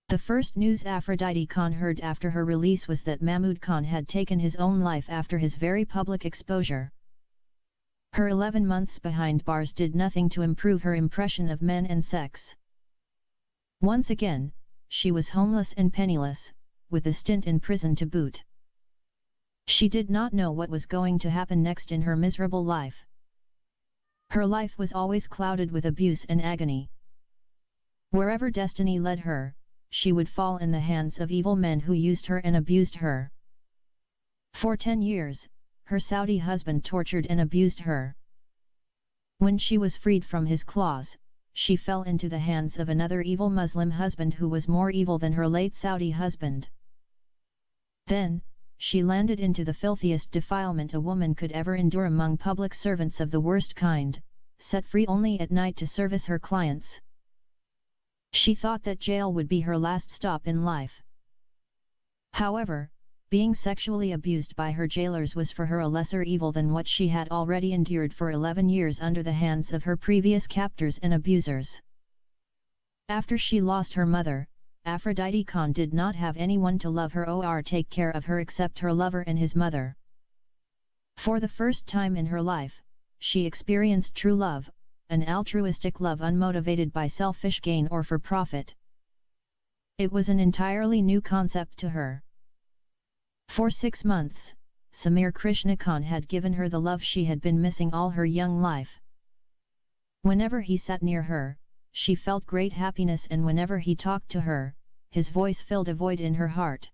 The first news Aphrodite Khan heard after her release was that Mahmud Khan had taken his own life after his very public exposure. Her 11 months behind bars did nothing to improve her impression of men and sex. Once again, she was homeless and penniless, with a stint in prison to boot. She did not know what was going to happen next in her miserable life. Her life was always clouded with abuse and agony. Wherever destiny led her, she would fall in the hands of evil men who used her and abused her. For 10 years, her Saudi husband tortured and abused her. When she was freed from his claws, she fell into the hands of another evil Muslim husband who was more evil than her late Saudi husband. Then, she landed into the filthiest defilement a woman could ever endure among public servants of the worst kind, set free only at night to service her clients. She thought that jail would be her last stop in life. However, being sexually abused by her jailers was for her a lesser evil than what she had already endured for 11 years under the hands of her previous captors and abusers. After she lost her mother, Aphrodite Khan did not have anyone to love her or take care of her except her lover and his mother. For the first time in her life, she experienced true love, an altruistic love unmotivated by selfish gain or for profit. It was an entirely new concept to her. For 6 months, Samir Krishna Khan had given her the love she had been missing all her young life. Whenever he sat near her, she felt great happiness, and whenever he talked to her, his voice filled a void in her heart.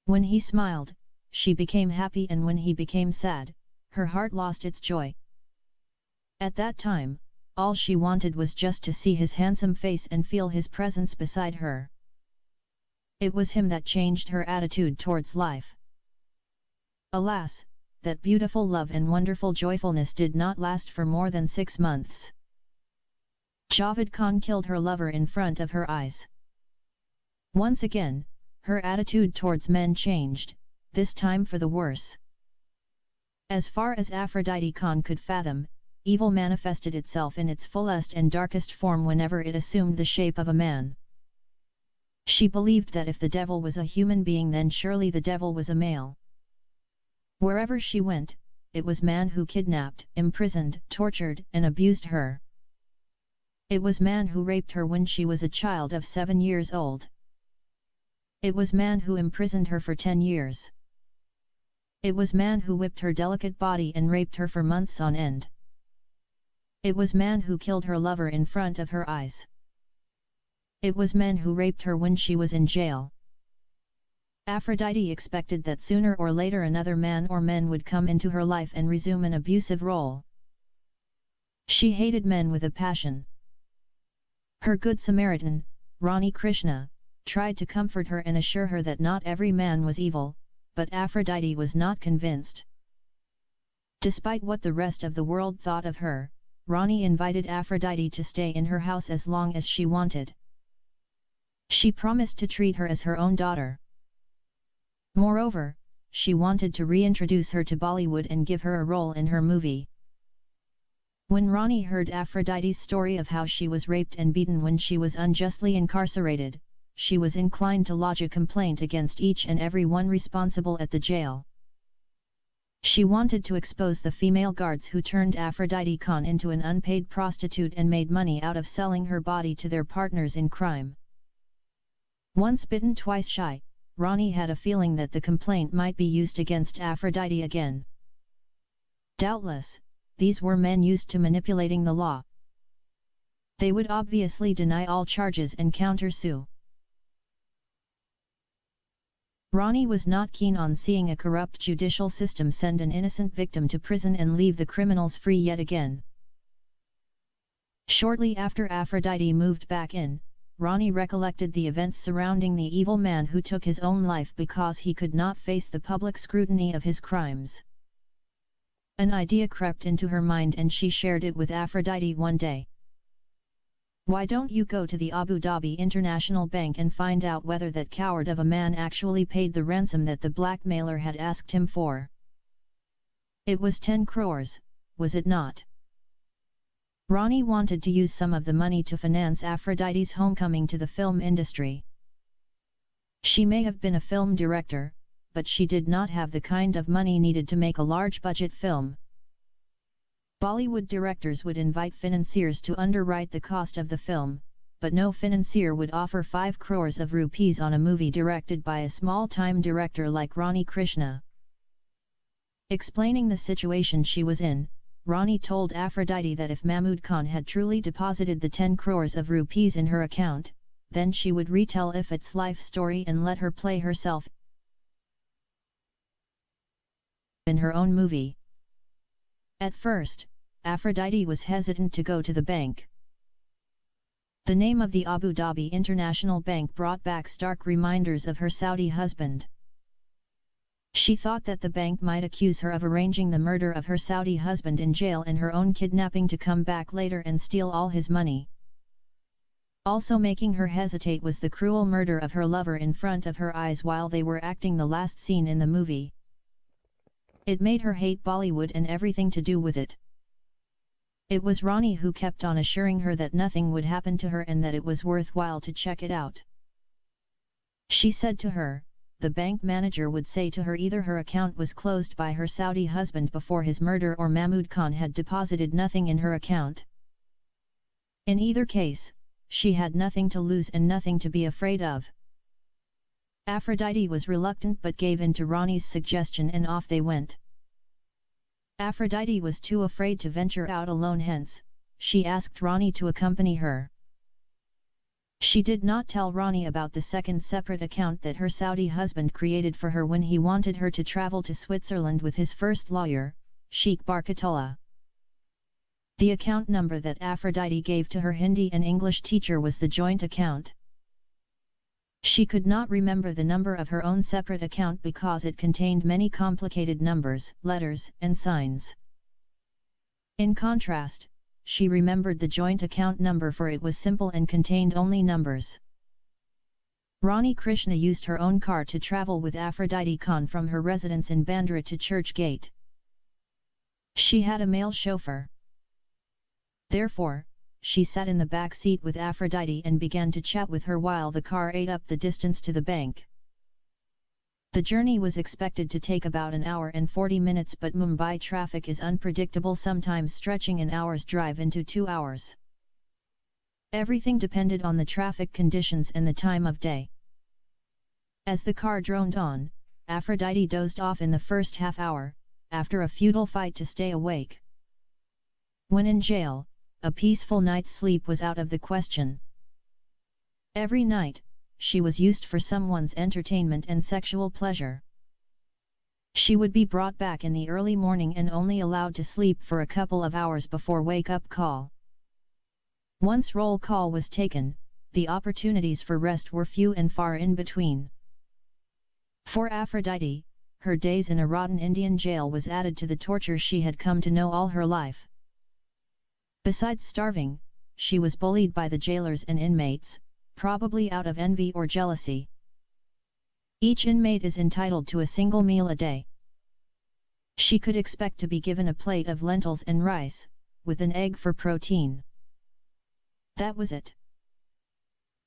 When he smiled, she became happy, and when he became sad, her heart lost its joy. At that time, all she wanted was just to see his handsome face and feel his presence beside her. It was him that changed her attitude towards life. Alas, that beautiful love and wonderful joyfulness did not last for more than 6 months. Javed Khan killed her lover in front of her eyes. Once again, her attitude towards men changed, this time for the worse. As far as Aphrodite Khan could fathom, evil manifested itself in its fullest and darkest form whenever it assumed the shape of a man. She believed that if the devil was a human being, then surely the devil was a male. Wherever she went, it was man who kidnapped, imprisoned, tortured, and abused her. It was man who raped her when she was a child of 7 years old. It was man who imprisoned her for 10 years. It was man who whipped her delicate body and raped her for months on end. It was man who killed her lover in front of her eyes. It was men who raped her when she was in jail. Aphrodite expected that sooner or later another man or men would come into her life and resume an abusive role. She hated men with a passion. Her good Samaritan, Rani Krishna, tried to comfort her and assure her that not every man was evil, but Aphrodite was not convinced. Despite what the rest of the world thought of her, Rani invited Aphrodite to stay in her house as long as she wanted. She promised to treat her as her own daughter. Moreover, she wanted to reintroduce her to Bollywood and give her a role in her movie. When Rani heard Aphrodite's story of how she was raped and beaten when she was unjustly incarcerated, she was inclined to lodge a complaint against each and every one responsible at the jail. She wanted to expose the female guards who turned Aphrodite Khan into an unpaid prostitute and made money out of selling her body to their partners in crime. Once bitten, twice shy, Rani had a feeling that the complaint might be used against Aphrodite again. Doubtless, these were men used to manipulating the law. They would obviously deny all charges and counter-sue. Rani was not keen on seeing a corrupt judicial system send an innocent victim to prison and leave the criminals free yet again. Shortly after Aphrodite moved back in, Rani recollected the events surrounding the evil man who took his own life because he could not face the public scrutiny of his crimes. An idea crept into her mind and she shared it with Aphrodite one day. "Why don't you go to the Abu Dhabi International Bank and find out whether that coward of a man actually paid the ransom that the blackmailer had asked him for? It was 10 crores, was it not?" Ronnie wanted to use some of the money to finance Aphrodite's homecoming to the film industry. She may have been a film director, but she did not have the kind of money needed to make a large-budget film. Bollywood directors would invite financiers to underwrite the cost of the film, but no financier would offer 5 crores of rupees on a movie directed by a small-time director like Ronnie Krishna. Explaining the situation she was in, Ronnie told Aphrodite that if Mahmud Khan had truly deposited the 10 crores of rupees in her account, then she would retell its life story and let her play herself in her own movie. At first, Aphrodite was hesitant to go to the bank. The name of the Abu Dhabi International Bank brought back stark reminders of her Saudi husband. She thought that the bank might accuse her of arranging the murder of her Saudi husband in jail and her own kidnapping to come back later and steal all his money. Also making her hesitate was the cruel murder of her lover in front of her eyes while they were acting the last scene in the movie. It made her hate Bollywood and everything to do with it. It was Ronnie who kept on assuring her that nothing would happen to her and that it was worthwhile to check it out. She said to her, the bank manager would say to her either her account was closed by her Saudi husband before his murder or Mahmud Khan had deposited nothing in her account. In either case, she had nothing to lose and nothing to be afraid of. Aphrodite was reluctant but gave in to Ronnie's suggestion and off they went. Aphrodite was too afraid to venture out alone, hence, she asked Ronnie to accompany her. She did not tell Ronnie about the second separate account that her Saudi husband created for her when he wanted her to travel to Switzerland with his first lawyer, Sheikh Barkatullah. The account number that Aphrodite gave to her Hindi and English teacher was the joint account. She could not remember the number of her own separate account because it contained many complicated numbers, letters, and signs. In contrast, she remembered the joint account number for it was simple and contained only numbers. Ronnie Krishna used her own car to travel with Aphrodite Khan from her residence in Bandra to Church Gate. She had a male chauffeur. Therefore, she sat in the back seat with Aphrodite and began to chat with her while the car ate up the distance to the bank. The journey was expected to take about an hour and 40 minutes, but Mumbai traffic is unpredictable, sometimes stretching an hour's drive into 2 hours. Everything depended on the traffic conditions and the time of day. As the car droned on, Aphrodite dozed off in the first half hour, after a futile fight to stay awake. When in jail, a peaceful night's sleep was out of the question. Every night, she was used for someone's entertainment and sexual pleasure. She would be brought back in the early morning and only allowed to sleep for a couple of hours before wake-up call. Once roll call was taken, the opportunities for rest were few and far in between. For Aphrodite, her days in a rotten Indian jail was added to the torture she had come to know all her life. Besides starving, she was bullied by the jailers and inmates, probably out of envy or jealousy. Each inmate is entitled to a single meal a day. She could expect to be given a plate of lentils and rice, with an egg for protein. That was it.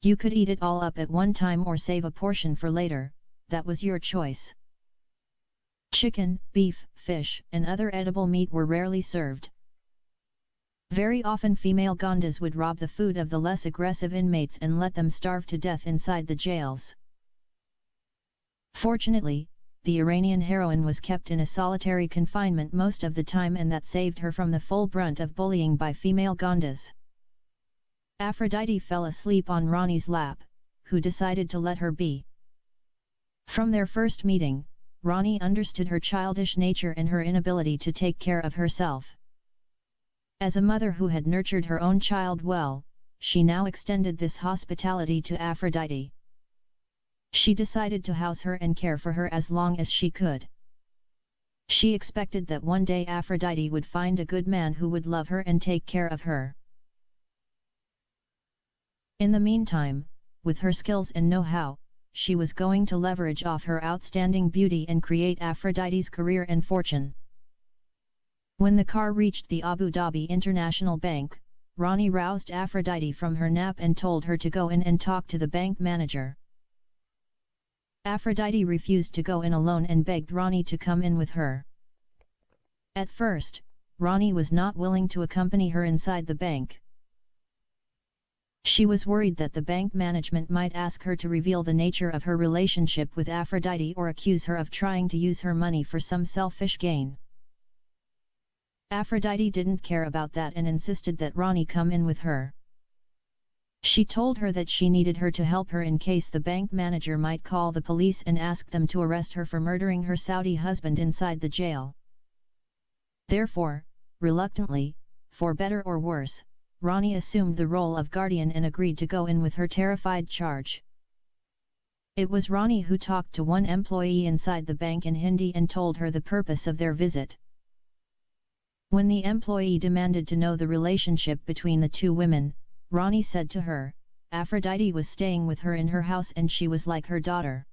You could eat it all up at one time or save a portion for later, that was your choice. Chicken, beef, fish, and other edible meat were rarely served. Very often female Gondas would rob the food of the less aggressive inmates and let them starve to death inside the jails. Fortunately, the Iranian heroine was kept in a solitary confinement most of the time, and that saved her from the full brunt of bullying by female Gondas. Aphrodite fell asleep on Ronnie's lap, who decided to let her be. From their first meeting, Ronnie understood her childish nature and her inability to take care of herself. As a mother who had nurtured her own child well, she now extended this hospitality to Aphrodite. She decided to house her and care for her as long as she could. She expected that one day Aphrodite would find a good man who would love her and take care of her. In the meantime, with her skills and know-how, she was going to leverage off her outstanding beauty and create Aphrodite's career and fortune. When the car reached the Abu Dhabi International Bank, Ronnie roused Aphrodite from her nap and told her to go in and talk to the bank manager. Aphrodite refused to go in alone and begged Ronnie to come in with her. At first, Ronnie was not willing to accompany her inside the bank. She was worried that the bank management might ask her to reveal the nature of her relationship with Aphrodite or accuse her of trying to use her money for some selfish gain. Aphrodite didn't care about that and insisted that Ronnie come in with her. She told her that she needed her to help her in case the bank manager might call the police and ask them to arrest her for murdering her Saudi husband inside the jail. Therefore, reluctantly, for better or worse, Ronnie assumed the role of guardian and agreed to go in with her terrified charge. It was Ronnie who talked to one employee inside the bank in Hindi and told her the purpose of their visit. When the employee demanded to know the relationship between the two women, Ronnie said to her, Aphrodite was staying with her in her house and she was like her daughter.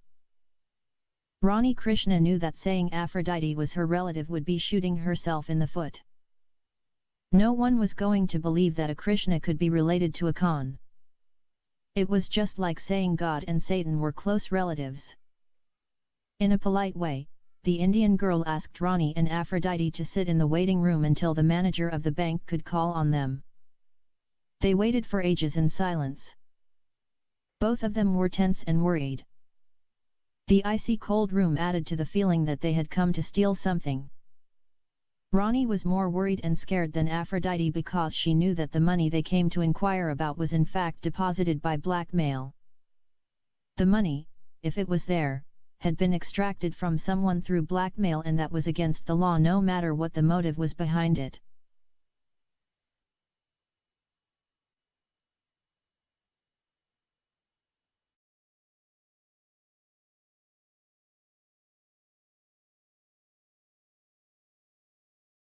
Ronnie Krishna knew that saying Aphrodite was her relative would be shooting herself in the foot. No one was going to believe that a Krishna could be related to a Khan. It was just like saying God and Satan were close relatives. In a polite way, the Indian girl asked Ronnie and Aphrodite to sit in the waiting room until the manager of the bank could call on them. They waited for ages in silence. Both of them were tense and worried. The icy cold room added to the feeling that they had come to steal something. Ronnie was more worried and scared than Aphrodite because she knew that the money they came to inquire about was in fact deposited by blackmail. The money, if it was there, had been extracted from someone through blackmail and that was against the law no matter what the motive was behind it.